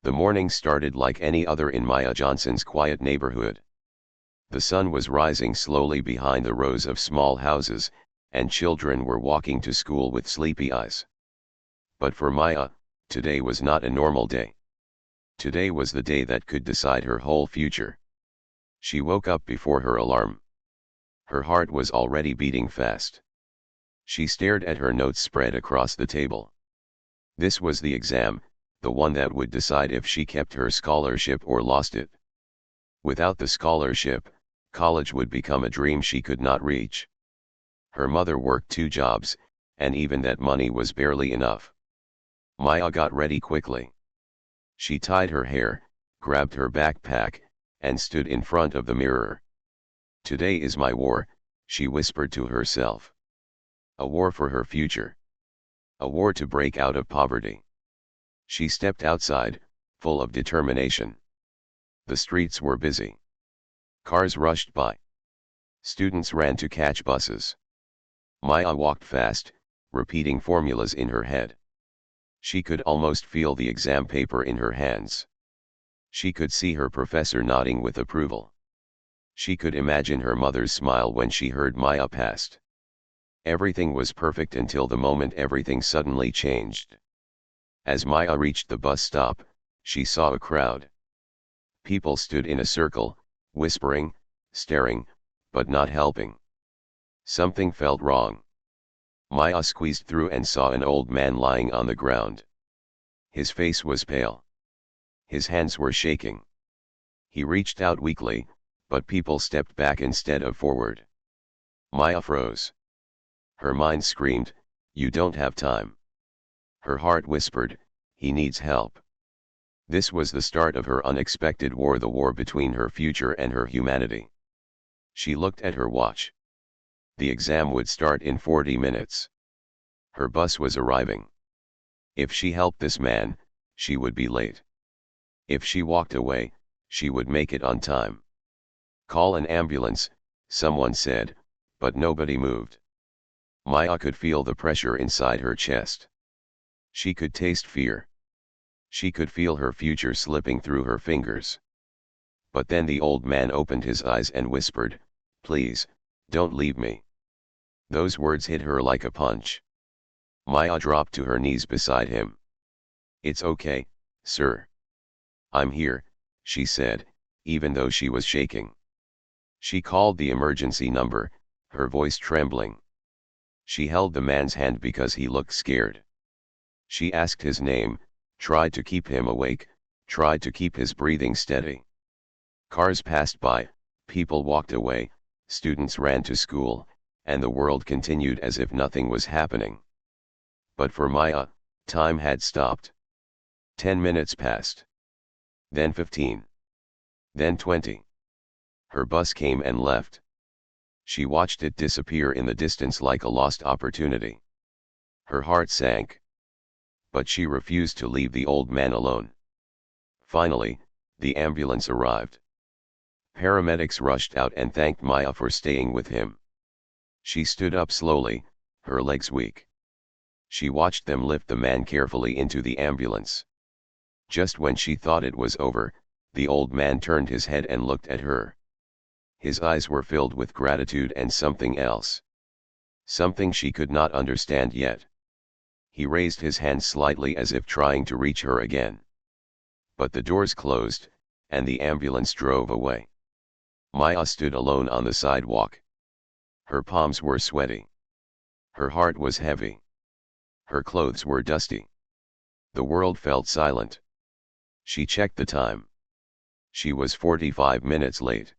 The morning started like any other in Maya Johnson's quiet neighborhood. The sun was rising slowly behind the rows of small houses, and children were walking to school with sleepy eyes. But for Maya, today was not a normal day. Today was the day that could decide her whole future. She woke up before her alarm. Her heart was already beating fast. She stared at her notes spread across the table. This was the exam, the one that would decide if she kept her scholarship or lost it. Without the scholarship, college would become a dream she could not reach. Her mother worked 2 jobs, and even that money was barely enough. Maya got ready quickly. She tied her hair, grabbed her backpack, and stood in front of the mirror. "Today is my war," she whispered to herself. A war for her future. A war to break out of poverty. She stepped outside, full of determination. The streets were busy. Cars rushed by. Students ran to catch buses. Maya walked fast, repeating formulas in her head. She could almost feel the exam paper in her hands. She could see her professor nodding with approval. She could imagine her mother's smile when she heard Maya passed. Everything was perfect until the moment everything suddenly changed. As Maya reached the bus stop, she saw a crowd. People stood in a circle, whispering, staring, but not helping. Something felt wrong. Maya squeezed through and saw an old man lying on the ground. His face was pale. His hands were shaking. He reached out weakly, but people stepped back instead of forward. Maya froze. Her mind screamed, "You don't have time." Her heart whispered, "He needs help." This was the start of her unexpected war, the war between her future and her humanity. She looked at her watch. The exam would start in 40 minutes. Her bus was arriving. If she helped this man, she would be late. If she walked away, she would make it on time. "Call an ambulance," someone said, but nobody moved. Maya could feel the pressure inside her chest. She could taste fear. She could feel her future slipping through her fingers. But then the old man opened his eyes and whispered, "Please, don't leave me." Those words hit her like a punch. Maya dropped to her knees beside him. "It's okay, sir. I'm here," she said, even though she was shaking. She called the emergency number, her voice trembling. She held the man's hand because he looked scared. She asked his name, tried to keep him awake, tried to keep his breathing steady. Cars passed by, people walked away, students ran to school, and the world continued as if nothing was happening. But for Maya, time had stopped. 10 minutes passed. Then 15. Then 20. Her bus came and left. She watched it disappear in the distance like a lost opportunity. Her heart sank. But she refused to leave the old man alone. Finally, the ambulance arrived. Paramedics rushed out and thanked Maya for staying with him. She stood up slowly, her legs weak. She watched them lift the man carefully into the ambulance. Just when she thought it was over, the old man turned his head and looked at her. His eyes were filled with gratitude and something else. Something she could not understand yet. He raised his hand slightly as if trying to reach her again. But the doors closed, and the ambulance drove away. Maya stood alone on the sidewalk. Her palms were sweaty. Her heart was heavy. Her clothes were dusty. The world felt silent. She checked the time. She was 45 minutes late.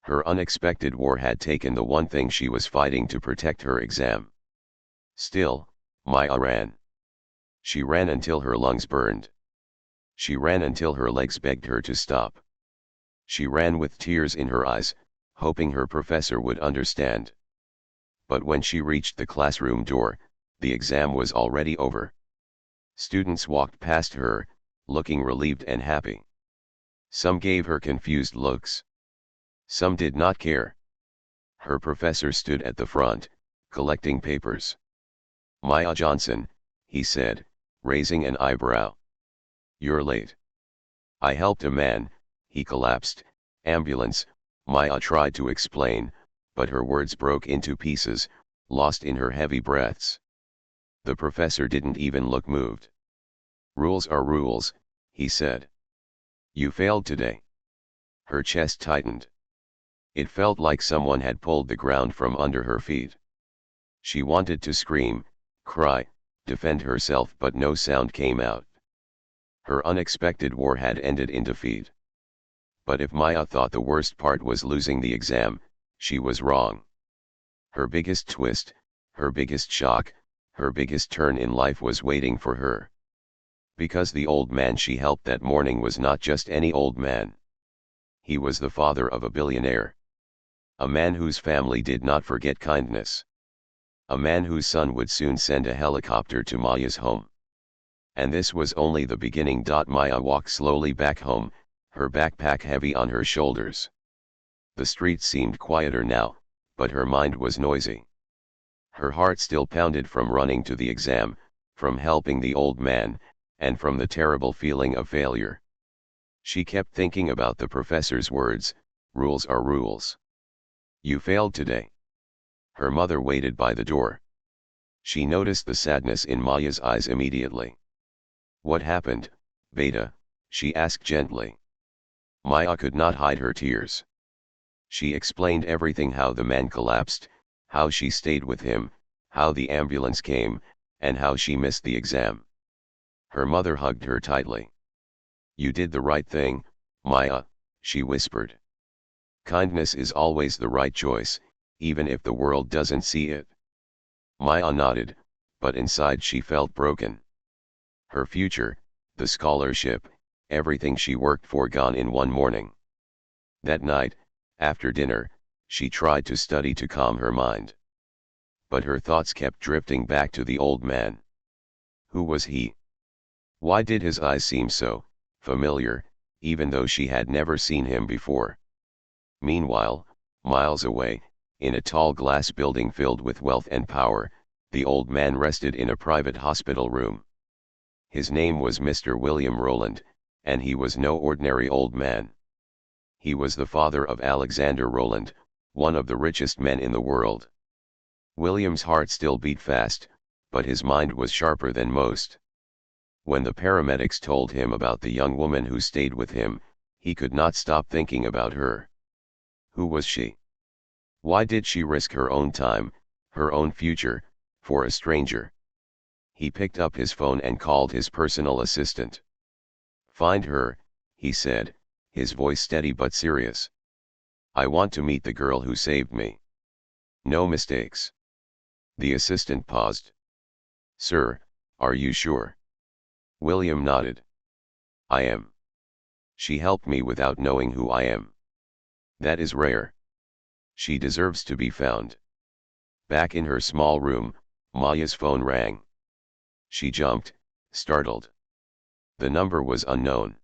Her unexpected war had taken the one thing she was fighting to protect her exam. Still, Maya ran. She ran until her lungs burned. She ran until her legs begged her to stop. She ran with tears in her eyes, hoping her professor would understand. But when she reached the classroom door, the exam was already over. Students walked past her, looking relieved and happy. Some gave her confused looks. Some did not care. Her professor stood at the front, collecting papers. "Maya Johnson," he said, raising an eyebrow. "You're late." I helped a man, he collapsed. Ambulance, Maya tried to explain, but her words broke into pieces, lost in her heavy breaths. The professor didn't even look moved. Rules are rules, he said. You failed today. Her chest tightened. It felt like someone had pulled the ground from under her feet. She wanted to scream, cry, defend herself, but no sound came out. Her unexpected war had ended in defeat. But if Maya thought the worst part was losing the exam, she was wrong. Her biggest twist, her biggest shock, her biggest turn in life was waiting for her. Because the old man she helped that morning was not just any old man. He was the father of a billionaire. A man whose family did not forget kindness. A man whose son would soon send a helicopter to Maya's home. And this was only the beginning. Maya walked slowly back home, her backpack heavy on her shoulders. The streets seemed quieter now, but her mind was noisy. Her heart still pounded from running to the exam, from helping the old man, and from the terrible feeling of failure. She kept thinking about the professor's words, rules are rules. You failed today. Her mother waited by the door. She noticed the sadness in Maya's eyes immediately. What happened, Beta? She asked gently. Maya could not hide her tears. She explained everything: how the man collapsed, how she stayed with him, how the ambulance came, and how she missed the exam. Her mother hugged her tightly. You did the right thing, Maya, she whispered. Kindness is always the right choice, even if the world doesn't see it. Maya nodded, but inside she felt broken. Her future, the scholarship, everything she worked for gone in one morning. That night, after dinner, she tried to study to calm her mind. But her thoughts kept drifting back to the old man. Who was he? Why did his eyes seem so familiar, even though she had never seen him before? Meanwhile, miles away, in a tall glass building filled with wealth and power, the old man rested in a private hospital room. His name was Mr. William Rowland, and he was no ordinary old man. He was the father of Alexander Rowland, one of the richest men in the world. William's heart still beat fast, but his mind was sharper than most. When the paramedics told him about the young woman who stayed with him, he could not stop thinking about her. Who was she? Why did she risk her own time, her own future, for a stranger? He picked up his phone and called his personal assistant. Find her, he said, his voice steady but serious. I want to meet the girl who saved me. No mistakes. The assistant paused. Sir, are you sure? William nodded. I am. She helped me without knowing who I am. That is rare. She deserves to be found. Back in her small room, Maya's phone rang. She jumped, startled. The number was unknown.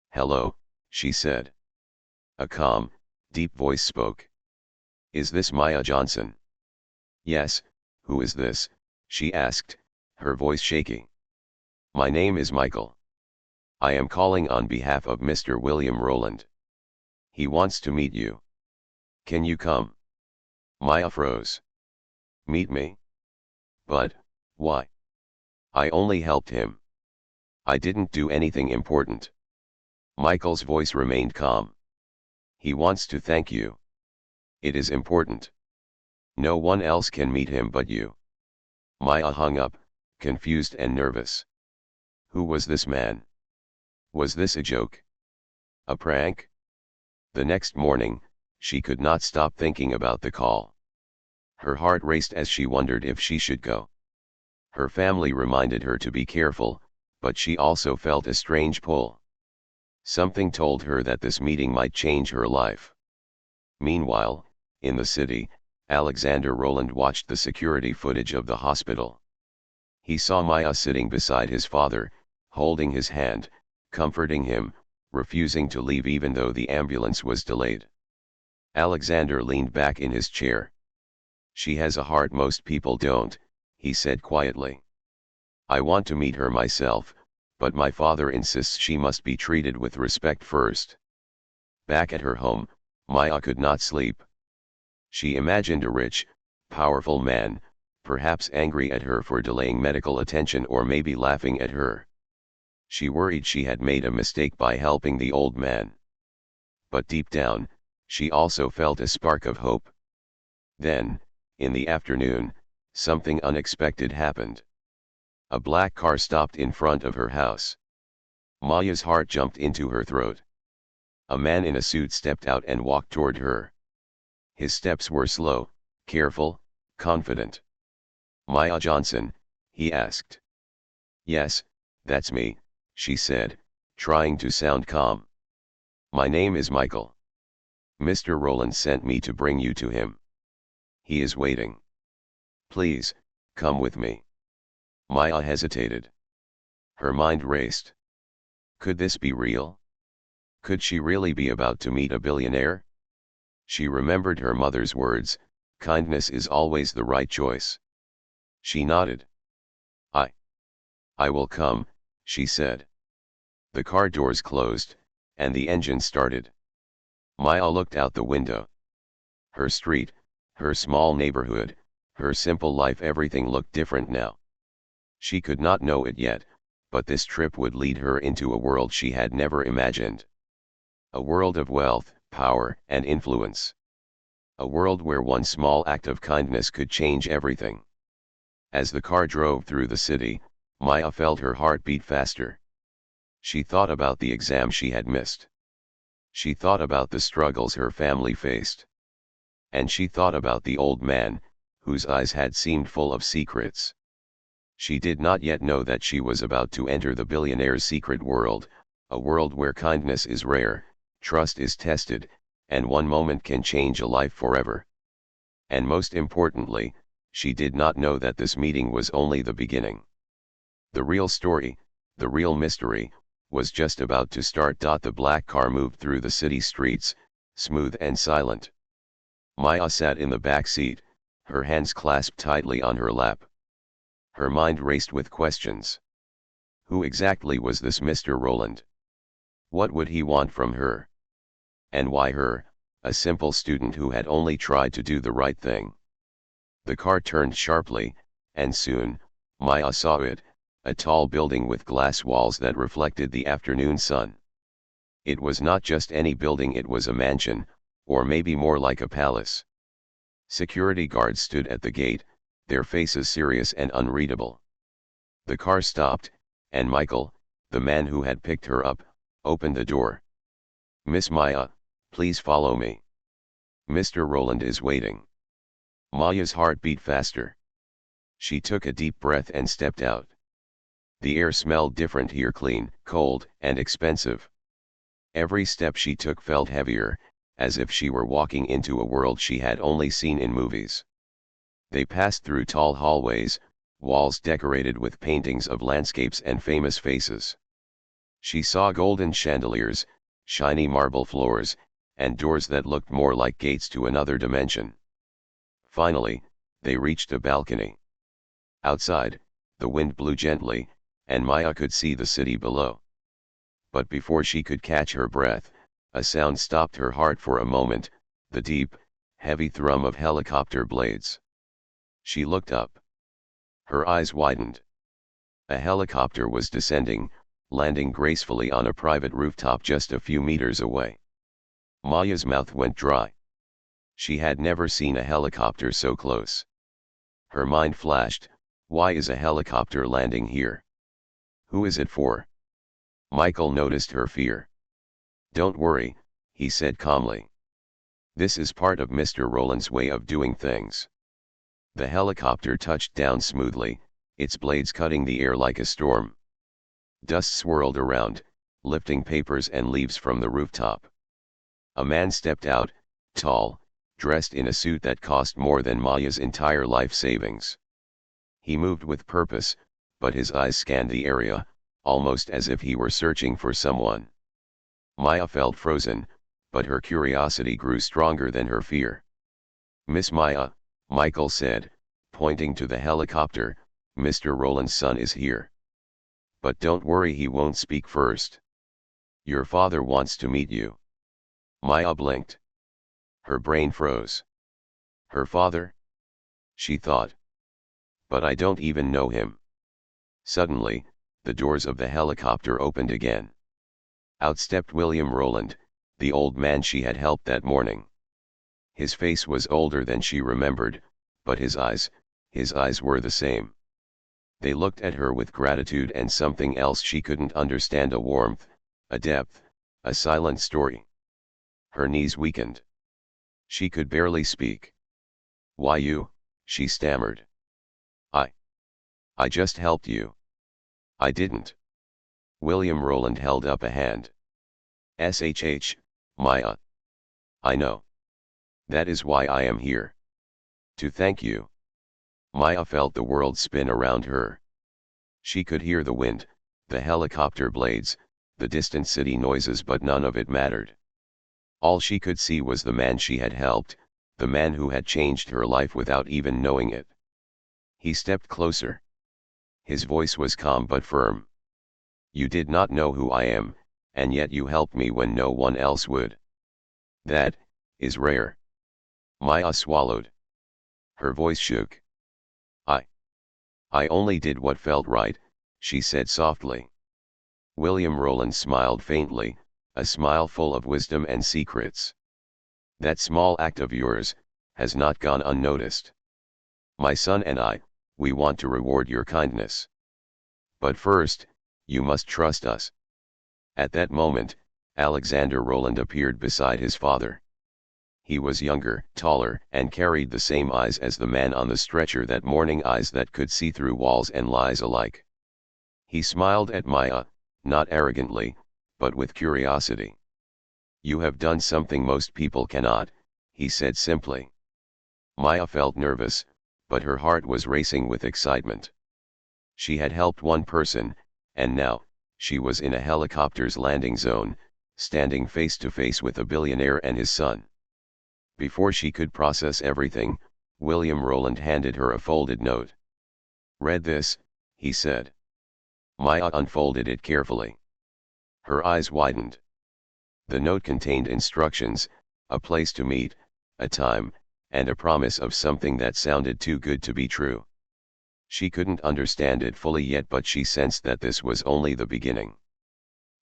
Hello, she said. A calm, deep voice spoke. Is this Maya Johnson? Yes, who is this? She asked, her voice shaky. My name is Michael. I am calling on behalf of Mr. William Rowland. He wants to meet you. Can you come? Maya froze. Meet me? But, why? I only helped him. I didn't do anything important. Michael's voice remained calm. He wants to thank you. It is important. No one else can meet him but you. Maya hung up, confused and nervous. Who was this man? Was this a joke? A prank? The next morning, she could not stop thinking about the call. Her heart raced as she wondered if she should go. Her family reminded her to be careful, but she also felt a strange pull. Something told her that this meeting might change her life. Meanwhile, in the city, Alexander Rowland watched the security footage of the hospital. He saw Maya sitting beside his father, holding his hand, comforting him, refusing to leave even though the ambulance was delayed. Alexander leaned back in his chair. She has a heart most people don't, he said quietly. I want to meet her myself, but my father insists she must be treated with respect first. Back at her home, Maya could not sleep. She imagined a rich, powerful man, perhaps angry at her for delaying medical attention or maybe laughing at her. She worried she had made a mistake by helping the old man. But deep down, she also felt a spark of hope. Then, in the afternoon, something unexpected happened. A black car stopped in front of her house. Maya's heart jumped into her throat. A man in a suit stepped out and walked toward her. His steps were slow, careful, confident. "Maya Johnson?" he asked. "Yes, that's me," she said, trying to sound calm. "My name is Michael. Mr. Rowland sent me to bring you to him. He is waiting. Please, come with me." Maya hesitated. Her mind raced. Could this be real? Could she really be about to meet a billionaire? She remembered her mother's words, "Kindness is always the right choice." She nodded. I will come," she said. The car doors closed, and the engine started. Maya looked out the window. Her street, her small neighborhood, her simple life, everything looked different now. She could not know it yet, but this trip would lead her into a world she had never imagined. A world of wealth, power, and influence. A world where one small act of kindness could change everything. As the car drove through the city, Maya felt her heart beat faster. She thought about the exam she had missed. She thought about the struggles her family faced. And she thought about the old man, whose eyes had seemed full of secrets. She did not yet know that she was about to enter the billionaire's secret world, a world where kindness is rare, trust is tested, and one moment can change a life forever. And most importantly, she did not know that this meeting was only the beginning. The real story, the real mystery, was just about to start. The black car moved through the city streets, smooth and silent. Maya sat in the back seat, her hands clasped tightly on her lap. Her mind raced with questions. Who exactly was this Mr. Rowland? What would he want from her? And why her, a simple student who had only tried to do the right thing? The car turned sharply, and soon, Maya saw it, a tall building with glass walls that reflected the afternoon sun. It was not just any building, it was a mansion, or maybe more like a palace. Security guards stood at the gate, their faces serious and unreadable. The car stopped, and Michael, the man who had picked her up, opened the door. "Miss Maya, please follow me. Mr. Rowland is waiting." Maya's heart beat faster. She took a deep breath and stepped out. The air smelled different here, clean, cold, and expensive. Every step she took felt heavier, as if she were walking into a world she had only seen in movies. They passed through tall hallways, walls decorated with paintings of landscapes and famous faces. She saw golden chandeliers, shiny marble floors, and doors that looked more like gates to another dimension. Finally, they reached a balcony. Outside, the wind blew gently, and Maya could see the city below. But before she could catch her breath, a sound stopped her heart for a moment, the deep, heavy thrum of helicopter blades. She looked up. Her eyes widened. A helicopter was descending, landing gracefully on a private rooftop just a few meters away. Maya's mouth went dry. She had never seen a helicopter so close. Her mind flashed, why is a helicopter landing here? Who is it for? Michael noticed her fear. "Don't worry," he said calmly. "This is part of Mr. Rowland's way of doing things." The helicopter touched down smoothly, its blades cutting the air like a storm. Dust swirled around, lifting papers and leaves from the rooftop. A man stepped out, tall, dressed in a suit that cost more than Maya's entire life savings. He moved with purpose, but his eyes scanned the area, almost as if he were searching for someone. Maya felt frozen, but her curiosity grew stronger than her fear. "Miss Maya," Michael said, pointing to the helicopter, "Mr. Rowland's son is here." But don't worry, he won't speak first. Your father wants to meet you. Maya blinked. Her brain froze. Her father? She thought. But I don't even know him. Suddenly, the doors of the helicopter opened again. Out stepped William Rowland, the old man she had helped that morning. His face was older than she remembered, but his eyes were the same. They looked at her with gratitude and something else she couldn't understand, a warmth, a depth, a silent story. Her knees weakened. She could barely speak. Why you? She stammered. I just helped you. I didn't. William Rowland held up a hand. SHH, Maya. I know. That is why I am here. To thank you. Maya felt the world spin around her. She could hear the wind, the helicopter blades, the distant city noises, but none of it mattered. All she could see was the man she had helped, the man who had changed her life without even knowing it. He stepped closer. His voice was calm but firm. You did not know who I am, and yet you helped me when no one else would. That is rare. Maya swallowed. Her voice shook. I only did what felt right, she said softly. William Rowland smiled faintly, a smile full of wisdom and secrets. That small act of yours has not gone unnoticed. My son and I, we want to reward your kindness. But first, you must trust us. At that moment, Alexander Rowland appeared beside his father. He was younger, taller, and carried the same eyes as the man on the stretcher that morning, eyes that could see through walls and lies alike. He smiled at Maya, not arrogantly, but with curiosity. You have done something most people cannot, he said simply. Maya felt nervous, but her heart was racing with excitement. She had helped one person, and now, she was in a helicopter's landing zone, standing face to face with a billionaire and his son. Before she could process everything, William Rowland handed her a folded note. Read this, he said. Maya unfolded it carefully. Her eyes widened. The note contained instructions, a place to meet, a time, and a promise of something that sounded too good to be true. She couldn't understand it fully yet, but she sensed that this was only the beginning.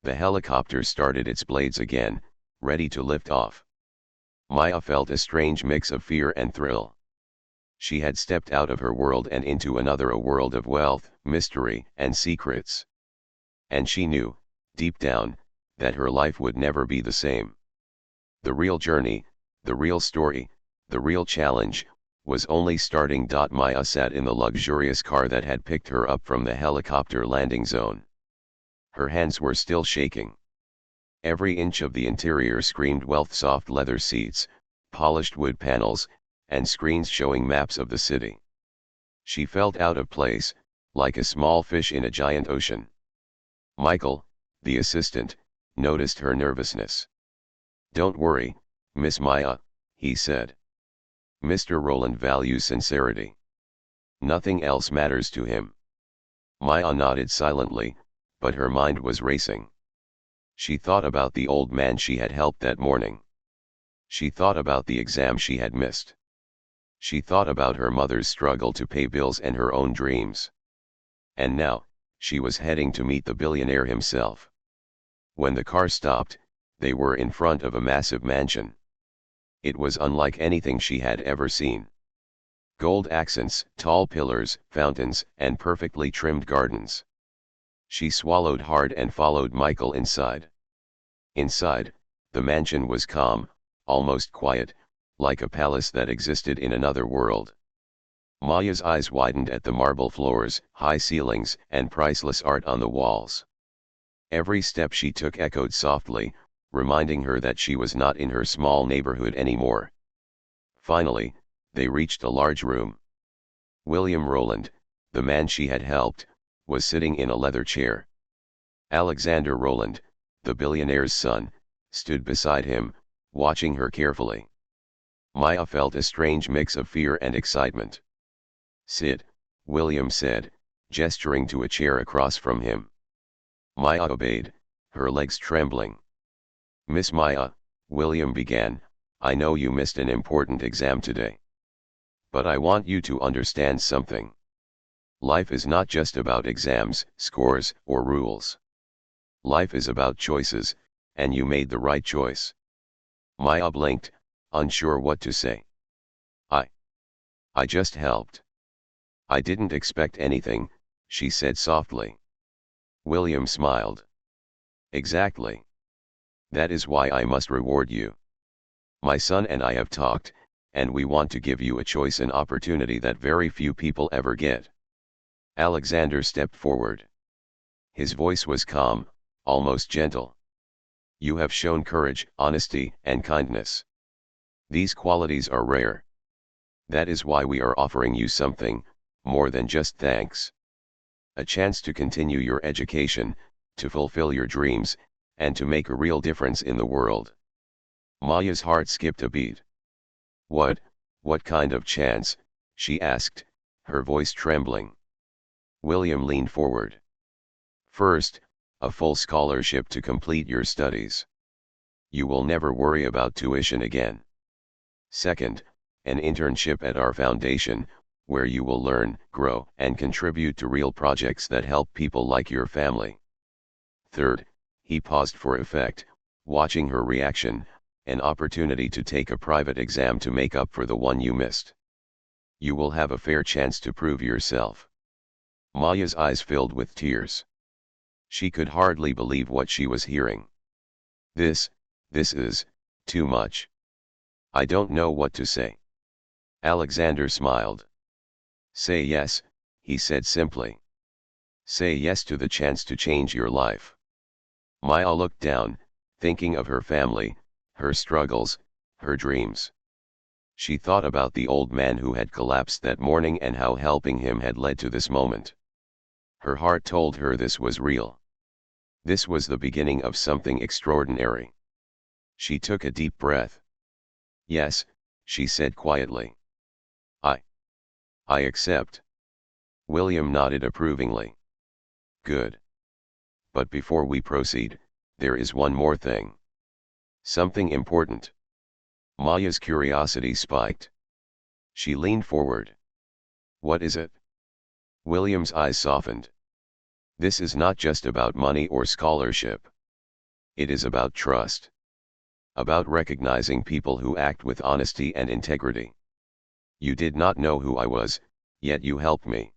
The helicopter started its blades again, ready to lift off. Maya felt a strange mix of fear and thrill. She had stepped out of her world and into another, a world of wealth, mystery, and secrets. And she knew, deep down, that her life would never be the same. The real journey, the real story, the real challenge, was only starting. Maya sat in the luxurious car that had picked her up from the helicopter landing zone. Her hands were still shaking. Every inch of the interior screamed wealth: soft leather seats, polished wood panels, and screens showing maps of the city. She felt out of place, like a small fish in a giant ocean. Michael, the assistant, noticed her nervousness. Don't worry, Miss Maya, he said. Mr. Rowland values sincerity. Nothing else matters to him. Maya nodded silently, but her mind was racing. She thought about the old man she had helped that morning. She thought about the exam she had missed. She thought about her mother's struggle to pay bills and her own dreams. And now, she was heading to meet the billionaire himself. When the car stopped, they were in front of a massive mansion. It was unlike anything she had ever seen. Gold accents, tall pillars, fountains, and perfectly trimmed gardens. She swallowed hard and followed Michael inside. Inside, the mansion was calm, almost quiet, like a palace that existed in another world. Maya's eyes widened at the marble floors, high ceilings, and priceless art on the walls. Every step she took echoed softly, reminding her that she was not in her small neighborhood anymore. Finally, they reached a large room. William Rowland, the man she had helped, was sitting in a leather chair. Alexander Rowland, the billionaire's son, stood beside him, watching her carefully. Maya felt a strange mix of fear and excitement. Sit, William said, gesturing to a chair across from him. Maya obeyed, her legs trembling. "Miss Maya," William began, "I know you missed an important exam today. But I want you to understand something. Life is not just about exams, scores, or rules. Life is about choices, and you made the right choice." Maya blinked, unsure what to say. I just helped. I didn't expect anything," she said softly. William smiled. "Exactly. That is why I must reward you. My son and I have talked, and we want to give you a choice, an opportunity that very few people ever get." Alexander stepped forward. His voice was calm, almost gentle. "You have shown courage, honesty, and kindness. These qualities are rare. That is why we are offering you something, more than just thanks. A chance to continue your education, to fulfill your dreams, and to make a real difference in the world." Maya's heart skipped a beat. What kind of chance?" she asked, her voice trembling. William leaned forward. "First, a full scholarship to complete your studies. You will never worry about tuition again. Second, an internship at our foundation, where you will learn, grow, and contribute to real projects that help people like your family. Third," he paused for effect, watching her reaction, "an opportunity to take a private exam to make up for the one you missed. You will have a fair chance to prove yourself." Maya's eyes filled with tears. She could hardly believe what she was hearing. This is too much. I don't know what to say." Alexander smiled. "Say yes," he said simply. "Say yes to the chance to change your life." Maya looked down, thinking of her family, her struggles, her dreams. She thought about the old man who had collapsed that morning and how helping him had led to this moment. Her heart told her this was real. This was the beginning of something extraordinary. She took a deep breath. "Yes," she said quietly. I accept." William nodded approvingly. "Good. But before we proceed, there is one more thing. Something important." Maya's curiosity spiked. She leaned forward. "What is it?" William's eyes softened. "This is not just about money or scholarship. It is about trust. About recognizing people who act with honesty and integrity. You did not know who I was, yet you helped me.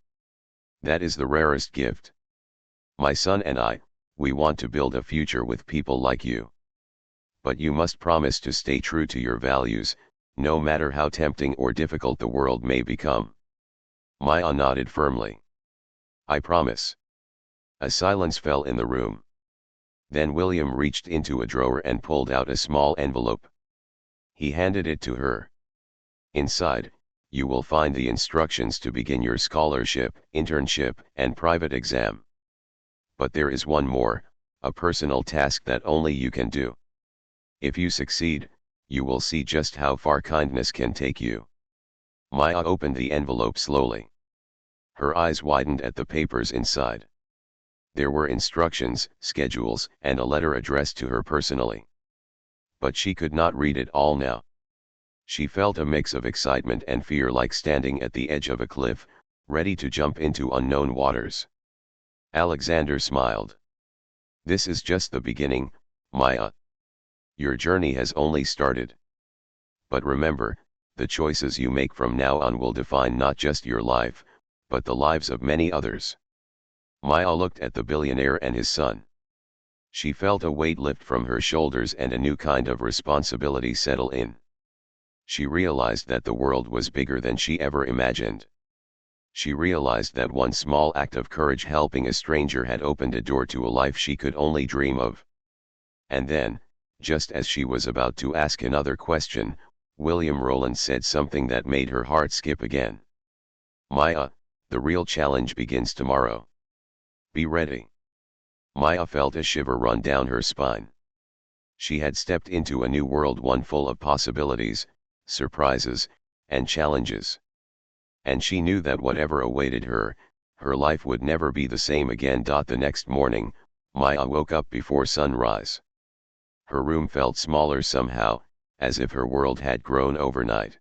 That is the rarest gift. My son and I, we want to build a future with people like you. But you must promise to stay true to your values, no matter how tempting or difficult the world may become." Maya nodded firmly. "I promise." A silence fell in the room. Then William reached into a drawer and pulled out a small envelope. He handed it to her. "Inside, you will find the instructions to begin your scholarship, internship, and private exam. But there is one more, a personal task that only you can do. If you succeed, you will see just how far kindness can take you." Maya opened the envelope slowly. Her eyes widened at the papers inside. There were instructions, schedules, and a letter addressed to her personally. But she could not read it all now. She felt a mix of excitement and fear, like standing at the edge of a cliff, ready to jump into unknown waters. Alexander smiled. "This is just the beginning, Maya. Your journey has only started. But remember, the choices you make from now on will define not just your life, but the lives of many others." Maya looked at the billionaire and his son. She felt a weight lift from her shoulders and a new kind of responsibility settle in. She realized that the world was bigger than she ever imagined. She realized that one small act of courage helping a stranger had opened a door to a life she could only dream of. And then, just as she was about to ask another question, William Rowland said something that made her heart skip again. "Maya, the real challenge begins tomorrow. Be ready." Maya felt a shiver run down her spine. She had stepped into a new world, one full of possibilities, surprises, and challenges. And she knew that whatever awaited her, her life would never be the same again. The next morning, Maya woke up before sunrise. Her room felt smaller somehow, as if her world had grown overnight.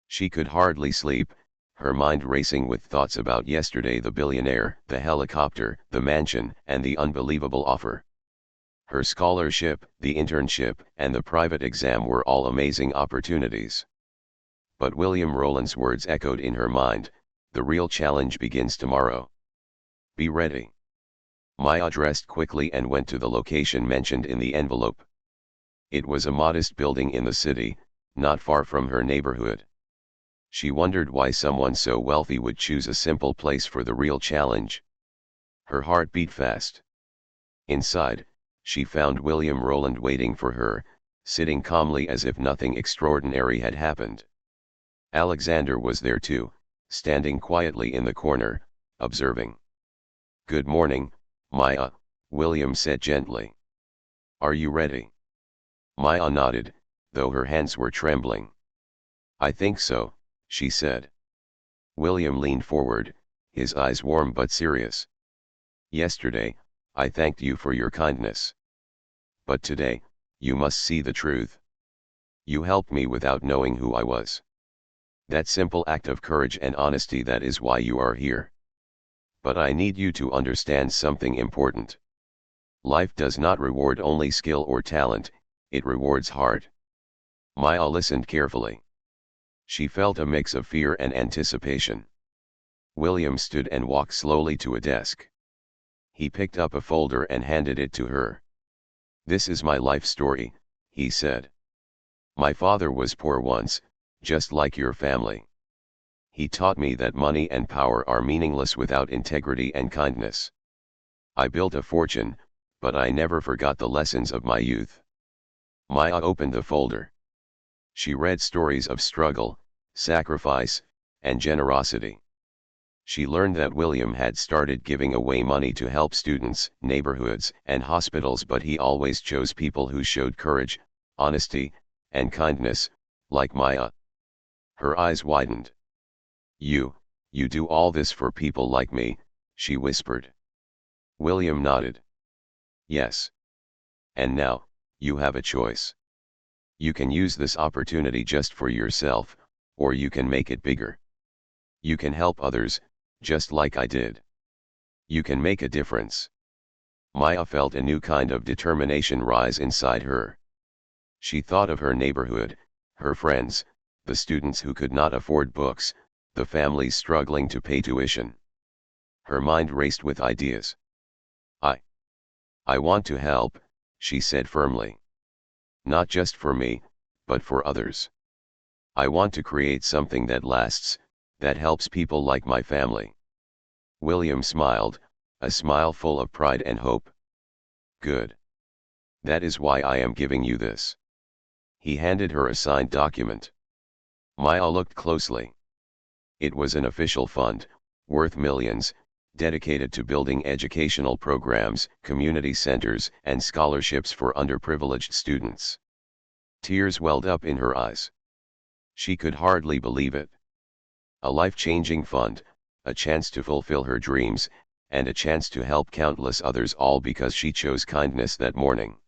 She could hardly sleep, her mind racing with thoughts about yesterday: the billionaire, the helicopter, the mansion, and the unbelievable offer. Her scholarship, the internship, and the private exam were all amazing opportunities. But William Rowland's words echoed in her mind: the real challenge begins tomorrow. Be ready. Maya dressed quickly and went to the location mentioned in the envelope. It was a modest building in the city, not far from her neighborhood. She wondered why someone so wealthy would choose a simple place for the real challenge. Her heart beat fast. Inside, she found William Rowland waiting for her, sitting calmly as if nothing extraordinary had happened. Alexander was there too, standing quietly in the corner, observing. "Good morning, Maya," William said gently. "Are you ready?" Maya nodded, though her hands were trembling. "I think so," she said. William leaned forward, his eyes warm but serious. "Yesterday, I thanked you for your kindness. But today, you must see the truth. You helped me without knowing who I was. That simple act of courage and honesty, that is why you are here. But I need you to understand something important. Life does not reward only skill or talent, it rewards heart." Maya listened carefully. She felt a mix of fear and anticipation. William stood and walked slowly to a desk. He picked up a folder and handed it to her. "This is my life story," he said. "My father was poor once, just like your family. He taught me that money and power are meaningless without integrity and kindness. I built a fortune, but I never forgot the lessons of my youth." Maya opened the folder. She read stories of struggle, sacrifice, and generosity. She learned that William had started giving away money to help students, neighborhoods, and hospitals, but he always chose people who showed courage, honesty, and kindness, like Maya. Her eyes widened. You do all this for people like me," she whispered. William nodded. "Yes. And now, you have a choice. You can use this opportunity just for yourself, or you can make it bigger. You can help others, just like I did. You can make a difference." Maya felt a new kind of determination rise inside her. She thought of her neighborhood, her friends, the students who could not afford books, the families struggling to pay tuition. Her mind raced with ideas. I I want to help," she said firmly. "Not just for me, but for others. I want to create something that lasts, that helps people like my family." William smiled, a smile full of pride and hope. "Good. That is why I am giving you this." He handed her a signed document. Maya looked closely. It was an official fund, worth millions, dedicated to building educational programs, community centers, and scholarships for underprivileged students. Tears welled up in her eyes. She could hardly believe it. A life-changing fund, a chance to fulfill her dreams, and a chance to help countless others, all because she chose kindness that morning.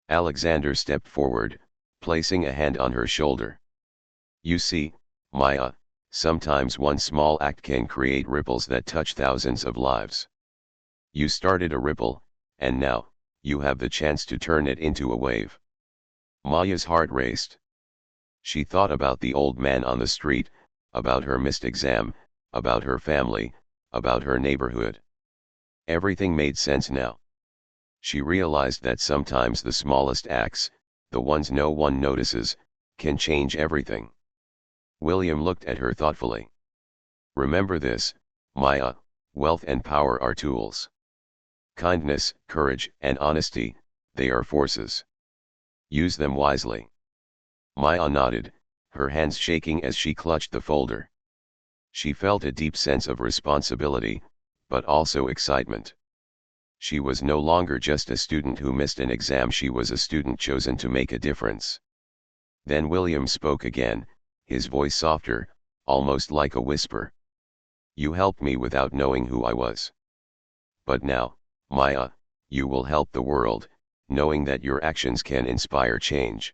Alexander stepped forward, placing a hand on her shoulder. "You see, Maya, sometimes one small act can create ripples that touch thousands of lives. You started a ripple, and now, you have the chance to turn it into a wave." Maya's heart raced. She thought about the old man on the street, about her missed exam, about her family, about her neighborhood. Everything made sense now. She realized that sometimes the smallest acts, the ones no one notices, can change everything. William looked at her thoughtfully. "Remember this, Maya, wealth and power are tools. Kindness, courage, and honesty, they are forces. Use them wisely." Maya nodded, her hands shaking as she clutched the folder. She felt a deep sense of responsibility, but also excitement. She was no longer just a student who missed an exam, she was a student chosen to make a difference. Then William spoke again, his voice softer, almost like a whisper. "You helped me without knowing who I was. But now, Maya, you will help the world, knowing that your actions can inspire change.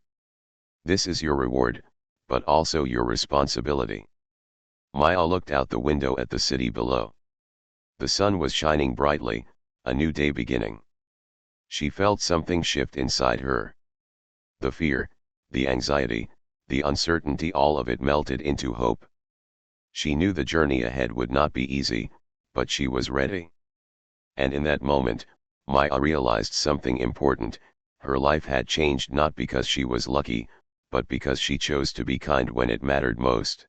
This is your reward, but also your responsibility. Maya looked out the window at the city below. The sun was shining brightly, a new day beginning. She felt something shift inside her. The fear, the anxiety, the uncertainty, all of it melted into hope. She knew the journey ahead would not be easy, but she was ready. And in that moment, Maya realized something important: her life had changed not because she was lucky, but because she chose to be kind when it mattered most.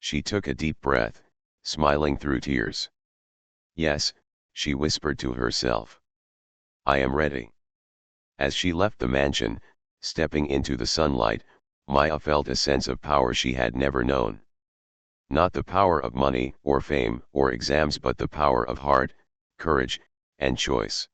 She took a deep breath, smiling through tears. Yes, she whispered to herself. I am ready. As she left the mansion, stepping into the sunlight, Maya felt a sense of power she had never known. Not the power of money, or fame, or exams, but the power of heart, courage, and choice.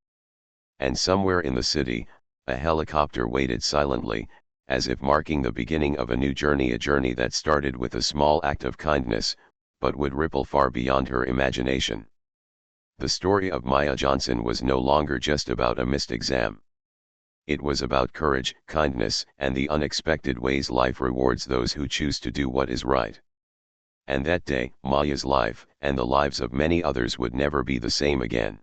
And somewhere in the city, a helicopter waited silently, as if marking the beginning of a new journey, a journey that started with a small act of kindness, but would ripple far beyond her imagination. The story of Maya Johnson was no longer just about a missed exam. It was about courage, kindness, and the unexpected ways life rewards those who choose to do what is right. And that day, Maya's life, and the lives of many others, would never be the same again.